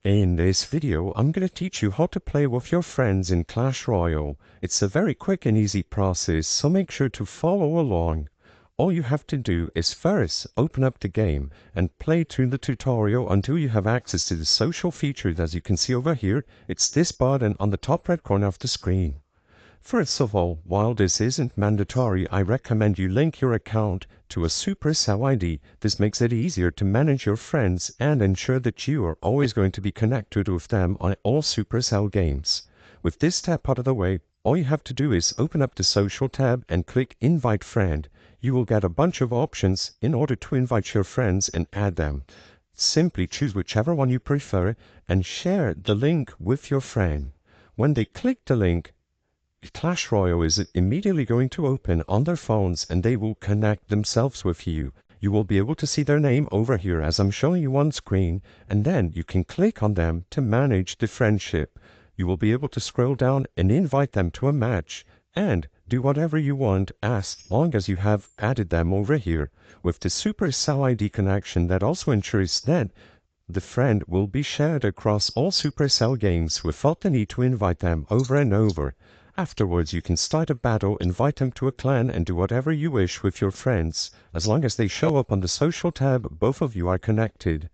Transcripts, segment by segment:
In this video, I'm going to teach you how to play with your friends in Clash Royale. It's a very quick and easy process, so make sure to follow along. All you have to do is first open up the game and play through the tutorial until you have access to the social features. As you can see over here, it's this button on the top right corner of the screen. First of all, while this isn't mandatory, I recommend you link your account to a Supercell ID. This makes it easier to manage your friends and ensure that you are always going to be connected with them on all Supercell games. With this step out of the way, all you have to do is open up the Social tab and click Invite Friend. You will get a bunch of options in order to invite your friends and add them. Simply choose whichever one you prefer and share the link with your friend. When they click the link, Clash Royale is immediately going to open on their phones and they will connect themselves with you. You will be able to see their name over here as I'm showing you on screen, and then you can click on them to manage the friendship. You will be able to scroll down and invite them to a match and do whatever you want as long as you have added them over here. With the Supercell ID connection, that also ensures that the friend will be shared across all Supercell games without the need to invite them over and over. Afterwards, you can start a battle, invite them to a clan, and do whatever you wish with your friends. As long as they show up on the Social tab, both of you are connected.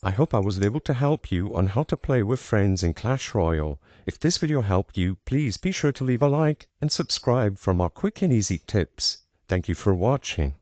I hope I was able to help you on how to play with friends in Clash Royale. If this video helped you, please be sure to leave a like and subscribe for more quick and easy tips. Thank you for watching.